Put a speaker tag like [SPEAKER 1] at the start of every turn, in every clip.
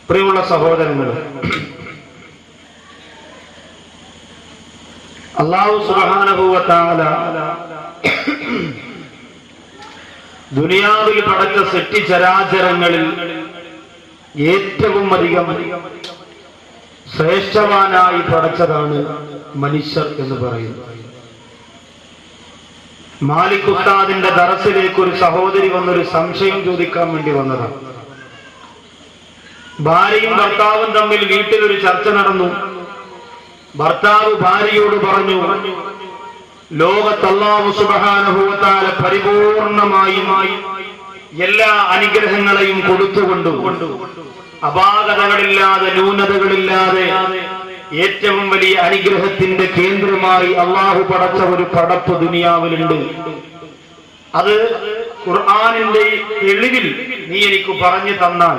[SPEAKER 1] പ്രിയമുള്ള സഹോദരങ്ങൾ, അല്ലാഹു സുബ്ഹാനഹു വ തആല ദുനിയാവിൽ പടച്ച സൃഷ്ടിചരാചരങ്ങളിൽ ഏറ്റവും അധികം ശ്രേഷ്ഠവാനായി പടച്ചതാണ് മനുഷ്യർ എന്ന് പറയുന്നത്. മാലിക് ഉസ്താദിന്റെ ദറസിലേക്ക് ഒരു സഹോദരി വന്നൊരു സംശയം ചോദിക്കാൻ വേണ്ടി വന്നതാണ്. ഭാര്യയും ഭർത്താവും തമ്മിൽ വീട്ടിലൊരു ചർച്ച നടന്നു. ഭർത്താവ് ഭാര്യയോട് പറഞ്ഞു, ലോകത്ത് അല്ലാഹു സുബ്ഹാനഹു വ തആല പരിപൂർണമായും എല്ലാ അനുഗ്രഹങ്ങളെയും കൊടുത്തുകൊണ്ട് അപാകതകളില്ലാതെ ന്യൂനതകളില്ലാതെ ഏറ്റവും വലിയ അനുഗ്രഹത്തിന്റെ കേന്ദ്രമായി അള്ളാഹു പടച്ച ഒരു പടപ്പ് ദുനിയാവിലുണ്ട്. അത് ഖുർആനിന്റെ തെളിവിൽ നീ എനിക്ക് പറഞ്ഞു തന്നാൽ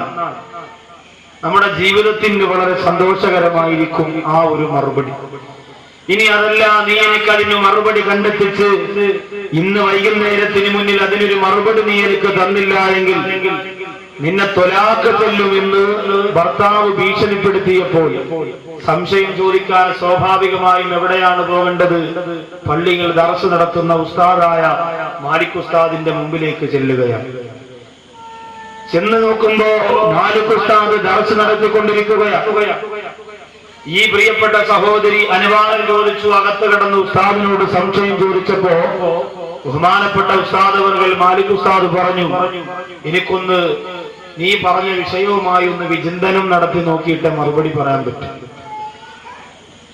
[SPEAKER 1] നമ്മുടെ ജീവിതത്തിന് വളരെ സന്തോഷകരമായിരിക്കും ആ ഒരു മറുപടി. ഇനി അതല്ല, നീ എനിക്ക് അതിന് മറുപടി കണ്ടെത്തിച്ച് ഇന്ന് വൈകുന്നേരത്തിന് മുന്നിൽ അതിനൊരു മറുപടി നീ എനിക്ക് തന്നില്ല എങ്കിൽ നിന്നെ ത്വലാഖ് ചൊല്ലുമെന്ന് ഭർത്താവ് ഭീഷണിപ്പെടുത്തിയപ്പോൾ സംശയം ചോദിക്കാൻ സ്വാഭാവികമായും എവിടെയാണ് പോകേണ്ടത്? പള്ളിയിൽ ദർസ് നടത്തുന്ന ഉസ്താദായ മാലിക് ഉസ്താദിന്റെ മുമ്പിലേക്ക് ചെല്ലുകയാണ്. ചെന്ന് നോക്കുമ്പോ മാലിക് ഉസ്താദ് ദർസ് നടത്തിക്കൊണ്ടിരിക്കുകയാണ്. ഈ പ്രിയപ്പെട്ട സഹോദരി അനുവാദം ചോദിച്ചു, അകത്ത് കിടന്ന് ഉസ്താദിനോട് സംശയം ചോദിച്ചപ്പോ ബഹുമാനപ്പെട്ട ഉസ്താദ് അവർകൾ മാലിക് ഉസ്താദ് പറഞ്ഞു, എനിക്കൊന്ന് നീ പറഞ്ഞ വിഷയവുമായി ഒന്ന് വിചിന്തനം നടത്തി നോക്കിയിട്ട് മറുപടി പറയാൻ പറ്റും.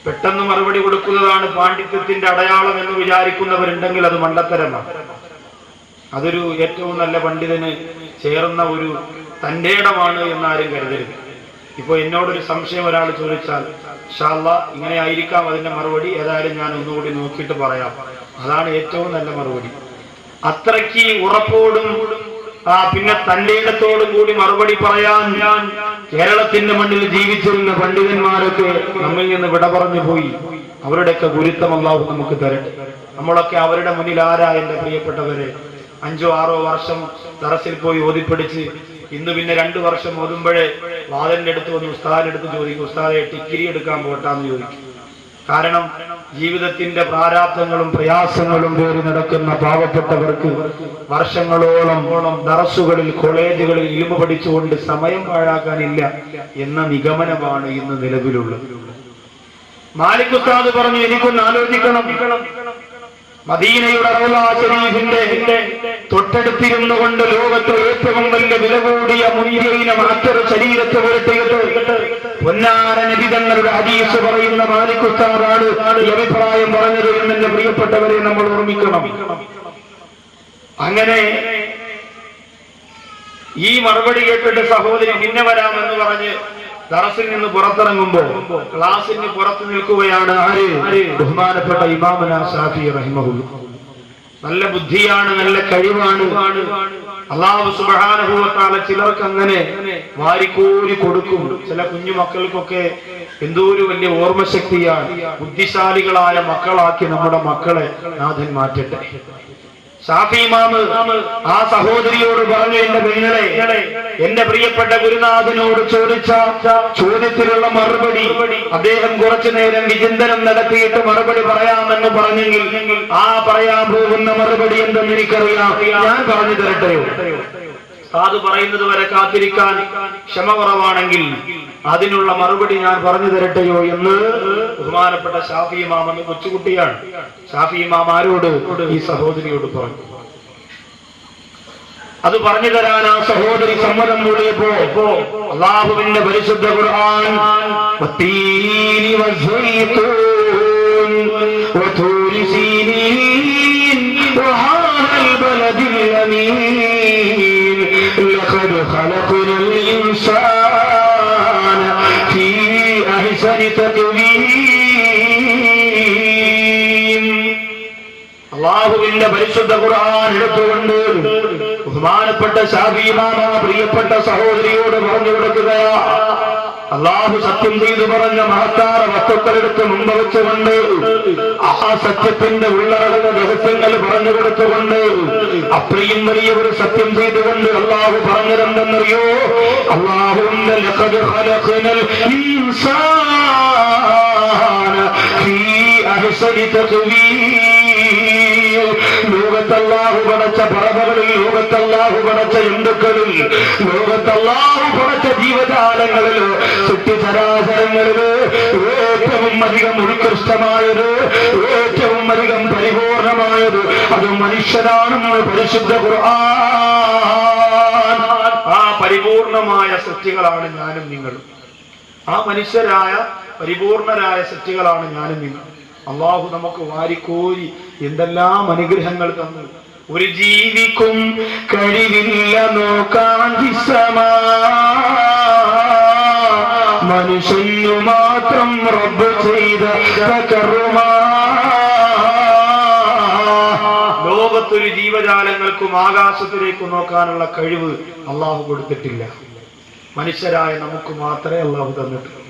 [SPEAKER 1] പെട്ടെന്ന് മറുപടി കൊടുക്കുന്നതാണ് പാണ്ഡിത്യത്തിന്റെ അടയാളം എന്ന് വിചാരിക്കുന്നവരുണ്ടെങ്കിൽ അത് മണ്ടത്തരമാണ്. അതൊരു ഏറ്റവും നല്ല പണ്ഡിതന് ചേർന്ന ഒരു തന്റെ ഇടമാണ് എന്നാരും കരുതരുത്. ഇപ്പൊ എന്നോടൊരു സംശയം ഒരാൾ ചോദിച്ചാൽ ഇൻഷാ അല്ലാഹ് ഇങ്ങനെ ആയിരിക്കാം അതിന്റെ മറുപടി, ഏതായാലും ഞാൻ ഒന്നുകൂടി നോക്കിയിട്ട് പറയാം, അതാണ് ഏറ്റവും നല്ല മറുപടി. അത്രയ്ക്ക് ഉറപ്പോടും പിന്നെ തന്റെ ഇടത്തോടും കൂടി മറുപടി പറയാൻ കേരളത്തിന്റെ മണ്ണിൽ ജീവിച്ചിരുന്ന പണ്ഡിതന്മാരൊക്കെ നമ്മിൽ നിന്ന് വിട പറഞ്ഞു പോയി. അവരുടെയൊക്കെ ഗുരുത്വം അല്ലാഹു നമുക്ക് തരട്ടെ. നമ്മളൊക്കെ അവരുടെ മുന്നിൽ ആരാ? എന്റെ പ്രിയപ്പെട്ടവരെ, 5-6 വർഷം ദറസിൽ പോയി ഓതിപ്പിടിച്ച് ഇന്ന് പിന്നെ 2 വർഷം ഓതുമ്പോഴേ വാതിലിന്റെ അടുത്ത് വന്ന് ഉസ്താദിന്റെ ചോദിക്കും, ഉസ്താദെ ടിക്കിരി എടുക്കാൻ പോട്ടാന്ന് ചോദിക്കും. കാരണം ജീവിതത്തിന്റെ പ്രാരാബ്ധങ്ങളും പ്രയാസങ്ങളും പേറി നടക്കുന്ന പാവപ്പെട്ടവർക്ക് വർഷങ്ങളോളം ദറസുകളിൽ കോളേജുകളിൽ ഇൽമു പഠിച്ചുകൊണ്ട് സമയം പാഴാക്കാനില്ല എന്ന നിഗമനമാണ് ഇന്ന് നിലവിലുള്ളത്. മാലിക് ഉസ്താദ് പറഞ്ഞു, എനിക്കൊന്ന് ആലോചിക്കണം. മദീനയുടെ റൗള ശരീഫിന്റെ തൊട്ടടുത്തിരുന്നു കൊണ്ട് ലോകത്തെ ഏറ്റവും വലിയ വില കൂടിയ മുൻകൈന മറ്റൊരു ശരീരത്തെ വരുത്തിയിട്ട് പൊന്നാര നബി തങ്ങളുടെ ഹദീസ് പറയുന്ന മാലിക് ഉസ്താദാണ് ഈ അഭിപ്രായം പറഞ്ഞത് എന്ന് എന്റെ പ്രിയപ്പെട്ടവരെ നമ്മൾ ഓർമ്മിക്കണം. അങ്ങനെ ഈ മറുപടി കേട്ടിട്ട് സഹോദരി പിന്നെ വരാമെന്ന് പറഞ്ഞ് ദറസിൽ നിന്ന് പുറത്തിറങ്ങുമ്പോൾ ക്ലാസിന് പുറത്തു നിൽക്കുകയാണ് ആര്? ബഹുമാനപ്പെട്ട ഇമാമുന ശാഫി റഹിമഹുല്ലാഹ്. നല്ല ബുദ്ധിയാണ്, നല്ല കഴിവാണ്. അല്ലാഹു സുബ്ഹാനഹു വ തആല ചിലർക്ക് അങ്ങനെ വാരിക്കോരി കൊടുക്കും. ചില കുഞ്ഞു മക്കൾക്കൊക്കെ എന്തോ ഒരു വലിയ ഓർമ്മശക്തിയാണ്. ബുദ്ധിശാലികളായ മക്കളാക്കി നമ്മുടെ മക്കളെ നാഥൻ മാറ്റട്ടെ. ഷാഫി ഇമാം ആ സഹോദരിയോട് പറഞ്ഞു, എന്റെ പെങ്ങളെ, എന്റെ പ്രിയപ്പെട്ട ഗുരുനാഥനോട് ചോദിച്ച ചോദ്യത്തിലുള്ള മറുപടി അദ്ദേഹം കുറച്ചു നേരം വിചിന്തനം നടത്തിയിട്ട് മറുപടി പറയാമെന്ന് പറഞ്ഞെങ്കിൽ ആ പറയാൻ പോകുന്ന മറുപടി എന്തെന്ന് എനിക്കറിയാം, ഞാൻ പറഞ്ഞു തരട്ടെയോ? അത് പറയുന്നത് വരെ കാത്തിരിക്കാൻ ക്ഷമ കുറവാണെങ്കിൽ അതിനുള്ള മറുപടി ഞാൻ പറഞ്ഞു തരട്ടെയോ എന്ന് ബഹുമാനപ്പെട്ട ഷാഫി ഇമാം എന്ന കൊച്ചുകുട്ടിയാണ്. ഷാഫി ഇമാം ആരോട്? ഈ സഹോദരിയോട് പറഞ്ഞു. അത് പറഞ്ഞു തരാൻ ആ സഹോദരി സമ്മതം മൂടിയപ്പോ അല്ലാഹുവിന്റെ പരിശുദ്ധ ഖുർആൻ വത്തീനി വസ്സൈതൂൻ വതൂരി സീനീൻ വഹാദൽ ബലദിൽ അമീൻ ലഖദ് ഖലഖനൽ ഇൻസാന ഫീ അഹ്സനി തഖ്വീം. അല്ലാഹുവിന്റെ പരിശുദ്ധ ഖുർആൻ എടുത്തുകൊണ്ട് ബഹുമാനപ്പെട്ട ഷാഫി ഇമാം പ്രിയപ്പെട്ട സഹോദരിയോട് പറഞ്ഞു കൊടുക്കുകയാ, അള്ളാഹു സത്യം ചെയ്തു പറഞ്ഞ മഹത്താര വസ്തുക്കളെടുത്ത് മുമ്പ് വെച്ചുകൊണ്ട് ആ സത്യത്തിന്റെ ഉള്ളടങ്ങുന്ന രഹസ്യങ്ങൾ പറഞ്ഞു കൊടുത്തുകൊണ്ട് അത്രയും വലിയ ഒരു സത്യം ചെയ്തുകൊണ്ട് അള്ളാഹു പറഞ്ഞതെന്തെന്നറിയോ? അള്ളാഹുവിന്റെ ലഖദ് ഖലഖനൽ ഇൻസാന ഫീ അഹ്സനി തഖ്വീം. ലോകത്തല്ലാഹു പടച്ച പറവകളിൽ, ലോകത്തല്ലാഹു പടച്ച ജന്തുക്കളിൽ, ലോകത്തല്ലാഹു പടച്ച ജീവജാലങ്ങളിൽ, സൃഷ്ടിചരാചരങ്ങളിൽ ഏറ്റവും അധികം ഉത്കൃഷ്ടമായത്, ഏറ്റവും അധികം പരിപൂർണമായത് അത് മനുഷ്യരാണെന്ന് പരിശുദ്ധ ഖുർആൻ. ആ പരിപൂർണമായ സൃഷ്ടികളാണ് ഞാനും നിങ്ങളും. ആ മനുഷ്യരായ പരിപൂർണരായ സൃഷ്ടികളാണ് ഞാനും നിങ്ങളും. അള്ളാഹു നമുക്ക് വാരിക്കോരി എന്തെല്ലാം അനുഗ്രഹങ്ങൾ തന്നു. ഒരു ജീവിക്കും കഴിവില്ല നോക്കാൻ ദിശമാ, മനുഷ്യനു മാത്രം റബ്ബ് ചെയ്ത കർമ്മ. ലോകത്തൊരു ജീവജാലങ്ങൾക്കും ആകാശത്തിലേക്ക് നോക്കാനുള്ള കഴിവ് അള്ളാഹു കൊടുത്തിട്ടില്ല. മനുഷ്യരായ നമുക്ക് മാത്രമേ അള്ളാഹു തന്നിട്ടുള്ളൂ.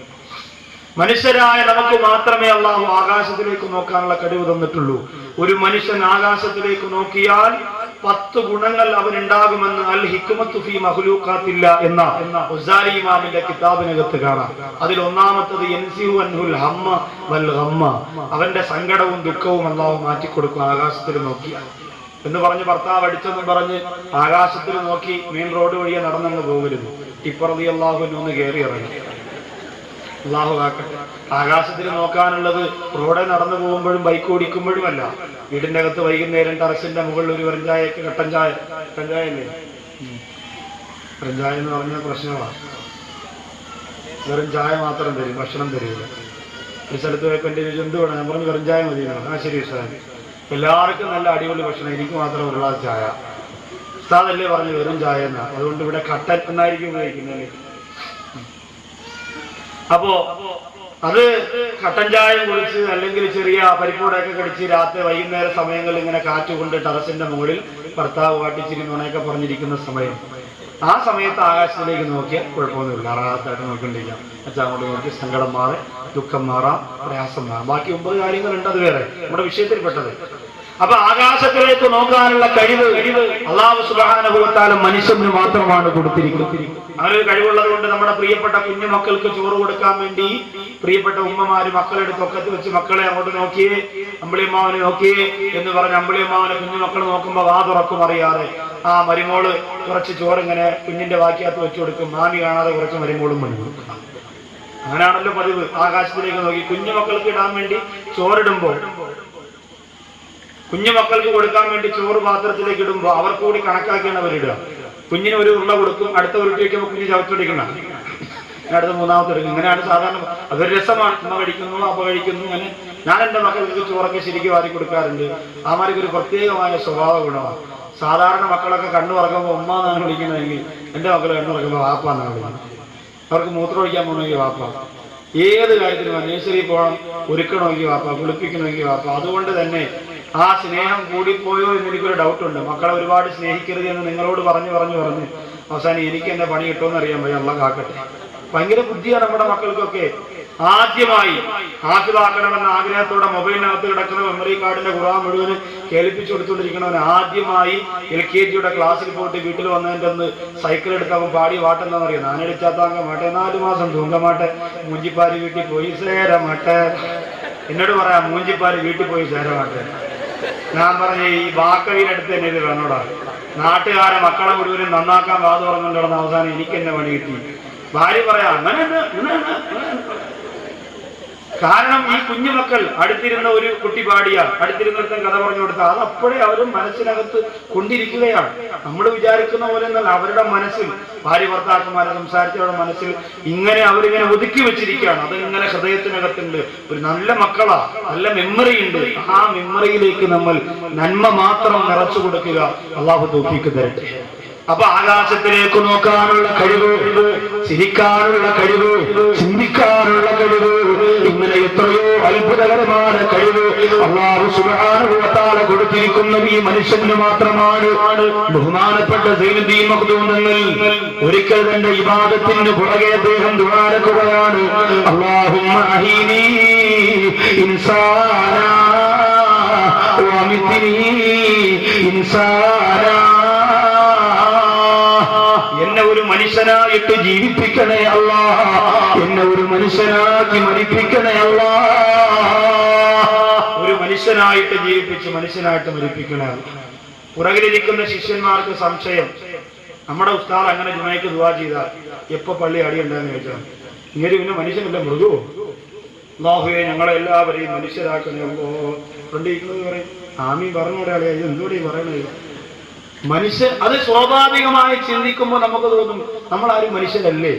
[SPEAKER 1] മനുഷ്യരായ നമുക്ക് മാത്രമേ അള്ളാഹു ആകാശത്തിലേക്ക് നോക്കാനുള്ള കഴിവ് തന്നിട്ടുള്ളൂ. ഒരു മനുഷ്യൻ ആകാശത്തിലേക്ക് നോക്കിയാൽ 10 ഗുണങ്ങൾ അവനുണ്ടാകുമെന്ന് അൽ ഹിക്മത്തു ഫീ മഖ്ലൂഖാത്തില്ല എന്ന ഗസാലി ഇമാമിന്റെ കിതാബിനകത്ത് കാണാം. അതിൽ ഒന്നാമത്തത് യൻസിഹു അൻഹുൽ ഹമ്മ വൽ ഗമ്മ, അവന്റെ സങ്കടവും ദുഃഖവും അള്ളാഹു മാറ്റിക്കൊടുക്കും ആകാശത്തിൽ നോക്കിയാൽ എന്ന് പറഞ്ഞ് ഭർത്താവ് അടിച്ചെന്നും പറഞ്ഞ് ആകാശത്തിൽ നോക്കി മെയിൻ റോഡ് വഴിയെ നടന്നങ്ങ് പോകരുത്. ടിപ്പർ റളിയല്ലാഹു അൻഹു ഒന്ന് കയറി ഇറങ്ങി. അള്ളാഹു കാക്കട്ടെ. ആകാശത്തിൽ നോക്കാനുള്ളത് റോഡിൽ നടന്നു പോകുമ്പോഴും ബൈക്ക് ഓടിക്കുമ്പോഴും അല്ല. വീടിന്റെ അകത്ത് വൈകുന്നേരം ടെറസിന്റെ മുകളിൽ ഒരു വെറും ചായക്ക് കട്ടൻ ചായ അല്ലേ, വെറും ചായ എന്ന് പറഞ്ഞ പ്രശ്നമാണ്. വെറും ചായ മാത്രം തരും, ഭക്ഷണം തരില്ല. ഒരു സ്ഥലത്ത് പോയപ്പോൾ എൻ്റെ എന്ത് വേണം, ഞാൻ പറഞ്ഞു വെറും ചായ മതി. ആ ശരി ഉസ്താദ്, എല്ലാവർക്കും നല്ല അടിപൊളി ഭക്ഷണം, എനിക്ക് മാത്രം ഒരു ഗ്ലാസ് ചായ. ഉസ്താദല്ലേ പറഞ്ഞു വെറും ചായ എന്നാ, അതുകൊണ്ട് ഇവിടെ കട്ടൻ എന്നായിരിക്കും ഉപയോഗിക്കുന്നത്. അപ്പോ അത് കട്ടൻ ചായ കുടിച്ച് അല്ലെങ്കിൽ ചെറിയ പരിപ്പൂടൊക്കെ കടിച്ച് രാത്രി വൈകുന്നേര സമയങ്ങളിൽ ഇങ്ങനെ കാറ്റുകൊണ്ട് ടെറസിന്റെ മുകളിൽ ഭർത്താവ് കാട്ടിച്ചിരി നുണയൊക്കെ പറഞ്ഞിരിക്കുന്ന സമയം, ആ സമയത്ത് ആകാശത്തിലേക്ക് നോക്കിയാൽ കുഴപ്പമൊന്നുമില്ല, അറാഹത്തായിട്ട് നോക്കിക്കൊണ്ടിരിക്കാം. അച്ഛാ അങ്ങോട്ട് നോക്കി സങ്കടം മാറി, ദുഃഖം മാറാം, പ്രയാസം മാറാം. ബാക്കി 9 കാര്യങ്ങളുണ്ട്, അത് വേറെ നമ്മുടെ വിഷയത്തിൽപ്പെട്ടത്. അപ്പൊ ആകാശത്തിലേക്ക് നോക്കാനുള്ള കഴിവ് അല്ലാഹു സുബ്ഹാനഹു വ തആല മനുഷ്യന് മാത്രമാണ് കൊടുത്തിരിക്കുന്നത്. അങ്ങനെ ഒരു കഴിവുള്ളത് കൊണ്ട് നമ്മുടെ പ്രിയപ്പെട്ട കുഞ്ഞു മക്കൾക്ക് ചോറ് കൊടുക്കാൻ വേണ്ടി പ്രിയപ്പെട്ട ഉമ്മമാര് മക്കളെടുത്ത് ഒക്കത്ത് വെച്ച് മക്കളെ അങ്ങോട്ട് നോക്കിയേ, അമ്പിളിയമ്മാവനെ നോക്കിയേ എന്ന് പറഞ്ഞ് അമ്പിളിയമ്മാവനെ കുഞ്ഞു മക്കൾ നോക്കുമ്പോ വാ തുറക്കും അറിയാതെ ആ മരുമോള് കുറച്ച് ചോറ് ഇങ്ങനെ കുഞ്ഞിന്റെ വാക്കിയകത്ത് വെച്ചു കൊടുക്കും. മാമി കാണാതെ കുറച്ച് മരുമോളും മണി കൊടുക്കും. അങ്ങനെയാണല്ലോ പതിവ്. ആകാശത്തിലേക്ക് നോക്കി കുഞ്ഞു മക്കൾക്ക് ഇടാൻ വേണ്ടി ചോറിടുമ്പോൾ, കുഞ്ഞു മക്കൾക്ക് കൊടുക്കാൻ വേണ്ടി ചോറ് പാത്രത്തിലേക്ക് ഇടുമ്പോൾ അവർക്ക് കൂടി കണക്കാക്കിയാണ് അവരിടുക. കുഞ്ഞിന് ഒരു ഉരുള കൊടുക്കും, അടുത്ത ഉരുട്ടി വയ്ക്കുമ്പോൾ കുഞ്ഞ് ചവച്ചെടുക്കണം, അടുത്ത മൂന്നാമത്തെ എടുക്കും. ഇങ്ങനെയാണ് സാധാരണ. അതൊരു രസമാണ്. അമ്മ കഴിക്കുന്നു, അപ്പ കഴിക്കുന്നു. അങ്ങനെ ഞാൻ എൻ്റെ മക്കൾക്ക് ചോറൊക്കെ ശരിക്കും വാരി കൊടുക്കാറുണ്ട്. അമ്മമാർക്ക് ഒരു പ്രത്യേകമായ സ്വഭാവ ഗുണമാണ്. സാധാരണ മക്കളൊക്കെ കണ്ണു തുറക്കുമ്പോൾ ഉമ്മ എന്നാണ് വിളിക്കുന്നതെങ്കിൽ എൻ്റെ മക്കൾ കണ്ണു തുറക്കുമ്പോൾ വാപ്പ എന്നാണ് വിളിക്കുന്നത്. അവർക്ക് മൂത്രം ഒഴിക്കാൻ പോകണമെങ്കിൽ വാപ്പ, ഏത് കാര്യത്തിനും നേഴ്സറി പോകണം, ഒരുക്കണമെങ്കിൽ വാപ്പ, കുളിപ്പിക്കണമെങ്കിൽ വാപ്പ. അതുകൊണ്ട് തന്നെ ആ സ്നേഹം കൂടിപ്പോയോ എന്നെനിക്കൊരു ഡൗട്ടുണ്ട്. മക്കളെ ഒരുപാട് സ്നേഹിക്കരുത് എന്ന് നിങ്ങളോട് പറഞ്ഞ് അവസാനം എനിക്ക് എന്നെ പണി കിട്ടുമെന്ന് അറിയാൻ വയ്യ. അള്ളാഹ് കാക്കട്ടെ. ഭയങ്കര ബുദ്ധിയാണ് നമ്മുടെ മക്കൾക്കൊക്കെ. ആദ്യമായി ഹാഫിളാക്കണമെന്ന ആഗ്രഹത്തോടെ മൊബൈലിനകത്ത് കിടക്കുന്ന മെമ്മറി കാർഡിന്റെ ഖുർആൻ മുഴുവൻ കേൾപ്പിച്ചു കൊടുത്തുകൊണ്ടിരിക്കണവൻ ആദ്യമായി LKG ക്ലാസ്സിൽ പോയിട്ട് വീട്ടിൽ വന്നതിൻ്റെ ഒന്ന് സൈക്കിൾ എടുത്ത് അവൻ പാടി വാട്ടെന്താണെന്നറിയാം. നാനെടുത്താത്താങ്ക മാട്ടെ 4 മാസം തൂങ്കമാട്ടെ മൂഞ്ചിപ്പാരി വീട്ടിൽ പോയി സേരമാട്ടെ. എന്നോട് പറയാം മൂഞ്ചിപ്പാരി വീട്ടിൽ പോയി സേരമാട്ടെ. ഞാൻ പറഞ്ഞ ഈ ബാക്കവിനടുത്ത് തന്നെ ഇത് വേണോടാ. നാട്ടുകാരെ മക്കളെ മുഴുവനും നന്നാക്കാൻ വാതു പറഞ്ഞുകൊണ്ട് നടന്ന അവസാനം എനിക്ക് എന്നെ പണി കിട്ടി. ഭാര്യ പറയാം അങ്ങനെ. കാരണം ഈ കുഞ്ഞുമക്കൾ അടുത്തിരുന്ന ഒരു കുട്ടി പാടിയാൽ അടുത്തിരുന്നിടത്തും കഥ പറഞ്ഞു കൊടുത്താൽ അത് അപ്പോഴേ അവരും മനസ്സിനകത്ത് കൊണ്ടിരിക്കുകയാണ്. നമ്മൾ വിചാരിക്കുന്ന പോലെ എന്നല്ല, അവരുടെ മനസ്സിൽ ഭാര്യ ഭർത്താക്കന്മാരെ സംസാരിച്ചവരുടെ മനസ്സിൽ ഇങ്ങനെ അവരിങ്ങനെ ഒതുക്കി വെച്ചിരിക്കുകയാണ്. അതിങ്ങനെ ഹൃദയത്തിനകത്തുണ്ട്. ഒരു നല്ല മക്കളാ, നല്ല മെമ്മറി ഉണ്ട്. ആ മെമ്മറിയിലേക്ക് നമ്മൾ നന്മ മാത്രം നിറച്ചു കൊടുക്കുക. അള്ളാഹു തൗഫീഖ് തരട്ടെ. അപ്പൊ ആകാശത്തിലേക്ക് നോക്കാനുള്ള കഴിവ്, ചിരിക്കാനുള്ള കഴിവ്, ചിന്തിക്കാനുള്ള കഴിവ്, ഇങ്ങനെ എത്രയോ അത്ഭുതകരമായ കഴിവ് അല്ലാഹു സുബ്ഹാനഹു വ തആല കൊടുത്തിരിക്കുന്ന ഈ മനുഷ്യന് മാത്രമാണ്. ബഹുമാനപ്പെട്ട സൈനുദ്ദീൻ മഖ്ദൂം തങ്ങൾ ഒരിക്കൽ തന്റെ ഇബാദത്തിന് പുറകെ അദ്ദേഹം ദുആ ചെയ്യുകയാണ്, അല്ലാഹുമ്മ അഹീനി ഇൻസാനാ വഅമിത്നി ഇൻസാനാ, എന്നെ ഒരു മനുഷ്യനായിട്ട് ജീവിപ്പിക്കണേ അല്ലാഹ്, എന്നെ ഒരു മനുഷ്യനാക്കി മരിപ്പിക്കണേ അല്ലാഹ്. ഒരു മനുഷ്യനായിട്ട് ജീവിപ്പിച്ച് മനുഷ്യനായിട്ട് മരിപ്പിക്കണേ. പുറകിലിരിക്കുന്ന ശിഷ്യന്മാർക്ക് സംശയം, നമ്മുടെ ഉസ്താദ് അങ്ങനെ ജുമയ്ക്ക് ദുആ ചെയ്താൽ എപ്പോ പള്ളി അടിയുണ്ടെന്ന് ചോദിച്ചാൽ ഇങ്ങനെ പിന്നെ മനുഷ്യനല്ല മൃഗുവോ? അല്ലാഹുവേ ഞങ്ങളെ എല്ലാവരെയും മനുഷ്യരാക്കണേ. ഫ്രണ്ടിരിക്കുന്നത് പറയും ആമീൻ പറഞ്ഞോടെയാളെ, ഇത് എന്തോടെ പറയണത്? മനുഷ്യൻ അത് സ്വാഭാവികമായി ചിന്തിക്കുമ്പോൾ നമുക്ക് തോന്നും നമ്മളാരും മനുഷ്യരല്ലേ.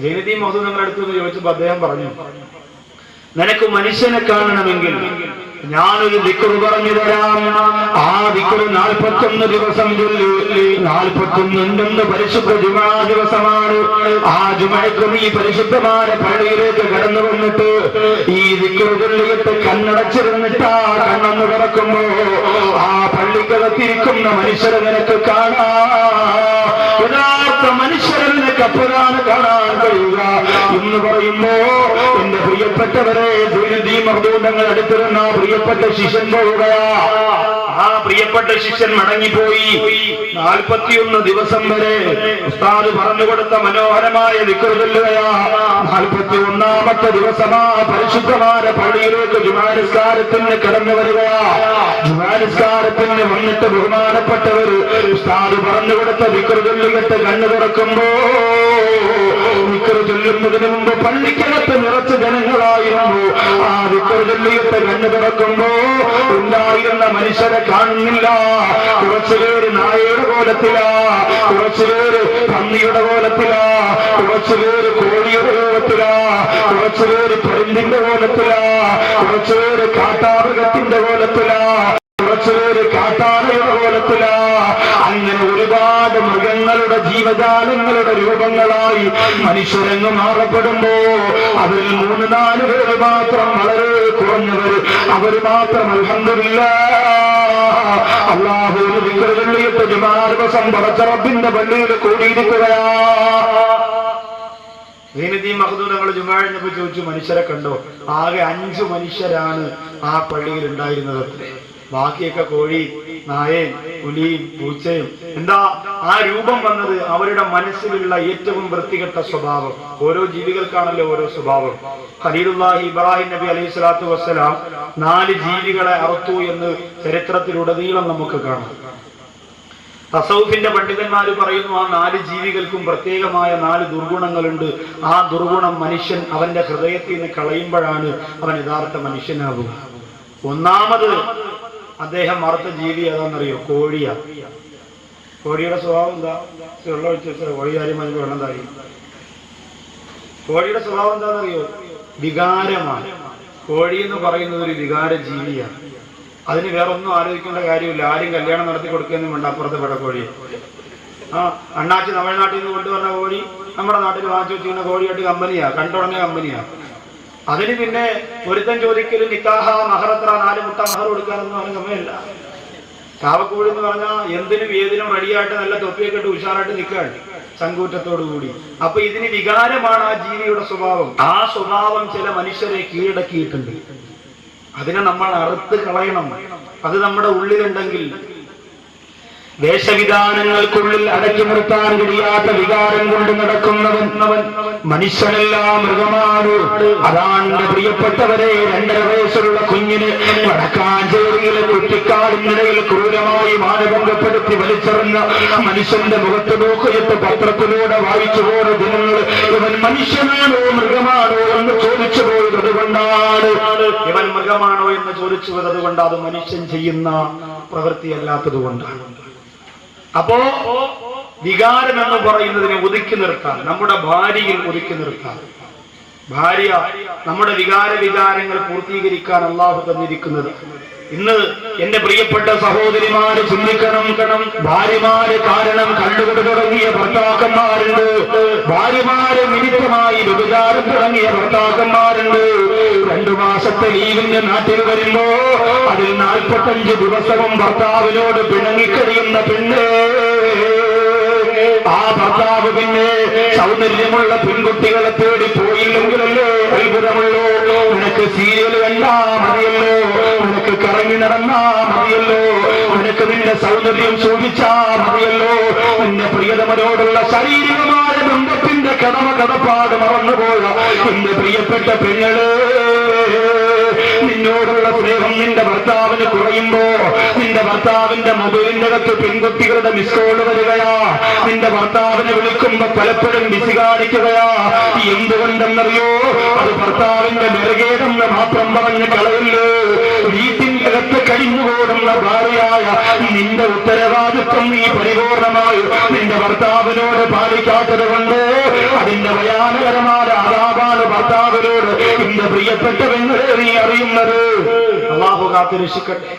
[SPEAKER 1] സൈനുദ്ദീൻ മഖ്ദൂം ഞങ്ങളുടെ അടുത്ത് ചോദിച്ചപ്പോൾ അദ്ദേഹം പറഞ്ഞു, നിനക്ക് മനുഷ്യനെ കാണണമെങ്കിൽ ഞാനൊരു ദിക്ർ പറഞ്ഞു തരാം. ആ ദിക്ർ 41 ദിവസം ചൊല്ലു. 41 പരിശുദ്ധ ജുമാ ദിവസമാണ്. ആ ജുമയ്ക്ക് നീ പരിശുദ്ധമായ പള്ളിയിലേക്ക് കടന്നു വന്നിട്ട് ഈ ദിക്ർ ചൊല്ലിയിട്ട് കണ്ണടച്ചിരുന്നിട്ടാ കണ്ണൊന്ന് തുറക്കുമ്പോ ആ പള്ളിക്കകത്തിരിക്കുന്ന മനുഷ്യരെ നിനക്ക് കാണാം. യഥാർത്ഥ മനുഷ്യരെ നിനക്ക് അപ്പോഴാണ് കാണാൻ കഴിയുക എന്ന് പറയുമ്പോ എന്റെ പ്രിയപ്പെട്ടവരെ, സൈനുദ്ദീൻ മഖ്ദൂം തങ്ങൾ അടുത്തിരുന്ന പ്രിയപ്പെട്ട ശിഷ്യൻ പോവുകയാ. ആ പ്രിയപ്പെട്ട ശിഷ്യൻ മടങ്ങിപ്പോയി. 41 ദിവസം വരെ ഉസ്താദ് പറഞ്ഞുകൊടുത്ത മനോഹരമായ ദിക്ർ ചൊല്ലുകയാ. 41ാമത്തെ ദിവസമാ പരിശുദ്ധമായ പള്ളിയിലേക്ക് ജുമാ നിസ്കാരത്തിന് കടന്നു വരികയാ. ജുമാ നിസ്കാരത്തിന് വന്നിട്ട് ബഹുമാനപ്പെട്ടവർ ഉസ്താദ് പറഞ്ഞുകൊടുത്ത ദിക്ർ ചൊല്ലിയിട്ട് കണ്ണു തുറക്കുമ്പോ ദിക്ർ ചൊല്ലുന്നതിന് മുമ്പ് പള്ളിക്കകത്ത് നിറച്ച് ജനങ്ങളായിരുന്നു. ആ ദിക്ർ ചൊല്ലിയിട്ട് കണ്ണു തുറക്കുമ്പോ ഉണ്ടായിരുന്ന മനുഷ്യരെ കാണുന്നില്ല. കുറച്ചുപേര് നായയുടെ കോലത്തിലാ, കുറച്ചുപേര് പന്നിയുടെ കോലത്തിലാ, കുറച്ചുപേര് കോഴിയുടെ കോലത്തിലാ, കുറച്ചുപേര് പരുന്തിന്റെ കോലത്തിലാ, കുറച്ചുപേര് കാട്ടാമൃഗത്തിന്റെ കോലത്തിലാ, കുറച്ചുപേര് കാട്ടാനയുടെ കോലത്തിലാ. അങ്ങനെ ഒരുപാട് മൃഗങ്ങളുടെ ജീവജാലങ്ങളുടെ രൂപങ്ങളായി മനുഷ്യരങ്ങ് മാറപ്പെടുമ്പോ അതിൽ 3-4 പേര് മാത്രം, വളരെ കുറഞ്ഞവർ, അവർ മാത്രം അൽഹംദുലില്ലാഹ് അല്ലാഹുവിനെ ദിക്ർ ചൊല്ലിയിട്ട് ജുമാ ദിവസം പടച്ച റബ്ബിന്റെ പള്ളിയിൽ കൂടിയിരിക്കുകയാ. സൈനുദ്ദീൻ മഖ്ദൂം തങ്ങൾ ജുമാ കഴിഞ്ഞപ്പോൾ ചോദിച്ചു, മനുഷ്യരെ കണ്ടോ? ആകെ 5 മനുഷ്യരാണ് ആ പള്ളിയിൽ ഉണ്ടായിരുന്നത്. ബാക്കിയൊക്കെ കോഴി, നായയും പുലിയും പൂച്ചയും. എന്താ ആ രൂപം വന്നത്? അവരുടെ മനസ്സിലുള്ള ഏറ്റവും വൃത്തികെട്ട സ്വഭാവം. ഓരോ ജീവികൾക്കാണല്ലോ ഓരോ സ്വഭാവം. ഖലീലുല്ലാഹി ഇബ്രാഹിം നബി അലൈഹി സ്വലാത്തു വസ്സലാം 4 ജീവികളെ അറുത്തു എന്ന് ചരിത്രത്തിലുടനീളം നമുക്ക് കാണാം. തസൗഫിന്റെ പണ്ഡിതന്മാർ പറയുന്നു, ആ 4 ജീവികൾക്കും പ്രത്യേകമായ 4 ദുർഗുണങ്ങളുണ്ട്. ആ ദുർഗുണം മനുഷ്യൻ അവന്റെ ഹൃദയത്തിൽ നിന്ന് കളയുമ്പോഴാണ് അവൻ യഥാർത്ഥ മനുഷ്യനാകുക. ഒന്നാമത് അദ്ദേഹം അറുത്ത ജീവി ഏതാണെന്നറിയോ? കോഴിയാ. കോഴിയുടെ സ്വഭാവം എന്താ? വെള്ളം ഒഴിച്ച് കോഴി കാര്യം അതിന് വെള്ളം താഴെ. കോഴിയുടെ സ്വഭാവം എന്താണെന്നറിയോ? വികാരമാണ്. കോഴി എന്ന് പറയുന്നത് ഒരു വികാര ജീവിയാണ്. അതിന് വേറെ ഒന്നും ആലോചിക്കേണ്ട കാര്യമില്ല. ആരും കല്യാണം നടത്തി കൊടുക്കുകയൊന്നും വേണ്ട. അപ്പുറത്തെ പെട കോഴി അണ്ണാച്ചി തമിഴ്നാട്ടിൽ നിന്ന് കൊണ്ടുവന്ന കോഴി നമ്മുടെ നാട്ടിൽ വാങ്ങിച്ചു വെച്ചിരുന്ന കോഴിയായിട്ട് കമ്പനിയാ, കണ്ടുടങ്ങിയ കമ്പനിയാ. അതിന് പിന്നെ ഒരുത്തൻ ചോദിക്കലും നിക്കാഹ മഹറത്ര 4 മുട്ട മഹർ കൊടുക്കാനൊന്നും അവന് സമയമില്ല. കാവക്കോഴി എന്ന് പറഞ്ഞാൽ എന്തിനും ഏതിനും റെഡിയായിട്ട് നല്ല തൊപ്പിയൊക്കെ ഇട്ട് ഉഷാറായിട്ട് നിൽക്കുകയാണ് ചങ്കൂറ്റത്തോടു കൂടി. അപ്പൊ ഇതിന് വികാരമാണ് ആ ജീവിയുടെ സ്വഭാവം. ആ സ്വഭാവം ചില മനുഷ്യരെ കീഴടക്കിയിട്ടുണ്ട്. അതിനെ നമ്മൾ അറുത്ത് കളയണം. അത് നമ്മുടെ ഉള്ളിലുണ്ടെങ്കിൽ വേഷവിധാനങ്ങൾക്കുള്ളിൽ അടക്കി നിർത്താൻ കഴിയാത്ത വികാരം കൊണ്ട് നടക്കുന്നവൻ മനുഷ്യനെല്ലാം മൃഗമാണ്. അതാണ് പ്രിയപ്പെട്ടവരെ, 2.5 വയസ്സുള്ള കുഞ്ഞിന് വടക്കാഞ്ചേരിയിലെ കുട്ടിക്കാടിനിടയിൽ ക്രൂരമായി മാനഭംഗപ്പെടുത്തി വലിച്ചെറിഞ്ഞ മനുഷ്യന്റെ മുഖത്ത് നോക്കിയിട്ട് പത്രത്തിലൂടെ വായിച്ചു പോയ ദിനങ്ങൾ ഇവൻ മനുഷ്യനാണോ മൃഗമാണോ എന്ന് ചോദിച്ചു പോയത് അതുകൊണ്ടാണ്. ഇവൻ മൃഗമാണോ എന്ന് ചോദിച്ചു പോയത് അതുകൊണ്ട്, അത് മനുഷ്യൻ ചെയ്യുന്ന പ്രവൃത്തിയല്ലാത്തത് കൊണ്ടാണ്. അപ്പോ വികാരം എന്ന് പറയുന്നതിനെ ഒതുക്കി നിർത്താൻ, നമ്മുടെ ഭാര്യയിൽ ഒതുക്കി നിർത്താൻ. ഭാര്യ നമ്മുടെ വികാരങ്ങൾ പൂർത്തീകരിക്കാൻ അള്ളാഹു തന്നിരിക്കുന്നത്. ഇന്ന് എന്റെ പ്രിയപ്പെട്ട സഹോദരിമാര് ചിന്തിക്കണം, ഭാര്യമാര് കാരണം കണ്ടുകൊണ്ട് തുടങ്ങിയ ഭർത്താക്കന്മാരുണ്ട്, ഭാര്യമാര് നിമിത്തമായി വ്യഭിചാരം തുടങ്ങിയ ഭർത്താക്കന്മാരുണ്ട്. 2 മാസത്തെ ലീവിന്റെ നാട്ടിൽ വരുമ്പോ അതിൽ 45 ദിവസവും ഭർത്താവിനോട് പിണങ്ങിക്കഴിയുന്ന പെണ്ണ്. ആ ഭർത്താവ് പിന്നെ സൗന്ദര്യമുള്ള പെൺകുട്ടികളെ തേടി പോയില്ലെങ്കിലല്ലേ അത്ഭുതമുള്ളൂ. നിനക്ക് സീരിയൽ കണ്ടാ മതിയല്ലോ, നിനക്ക് കറങ്ങി നടന്നാ മതിയല്ലോ, നിനക്ക് നിന്റെ സൗന്ദര്യം ശോഭിച്ചാ മതിയല്ലോ. നിന്റെ പ്രിയതമനോടുള്ള ശാരീരികമായ ബന്ധത്തിന്റെ കടപ്പാട് മറന്നുപോയ എന്റെ പ്രിയപ്പെട്ട പെങ്ങള്, നിന്നോടുള്ള സ്നേഹം നിന്റെ ഭർത്താവിന് കുറയുമ്പോ നിന്റെ ഭർത്താവിന്റെ മൊബൈലിന്റെ അകത്ത് പെൺകുട്ടികളുടെ മിസ് കോൾ വരികയാ, നിന്റെ ഭർത്താവിനെ വിളിക്കുമ്പോ പലപ്പോഴും ബിസി കാണിക്കുകയാ. എന്തുകൊണ്ടെന്നറിയോ? അത് ഭർത്താവിന്റെ നിറകേടെന്ന് മാത്രം പറഞ്ഞ് കളയല്ലോ. വീട്ടിന്റെ അകത്ത് കഴിഞ്ഞുകൂടുന്ന ഭാര്യയായ നിന്റെ ഉത്തരവാദിത്വം നീ പരിപൂർണമായി നിന്റെ ഭർത്താവിനോട് പാലിക്കാത്തത് കൊണ്ട് അതിന്റെ ഭയാനകരമായ ആദാബാണ് ഭർത്താവിനോട് എന്റെ പ്രിയപ്പെട്ടവങ്ങളെ നീ അറിയുന്നത്. അല്ലാഹു കാത്തുരക്ഷിക്കട്ടെ.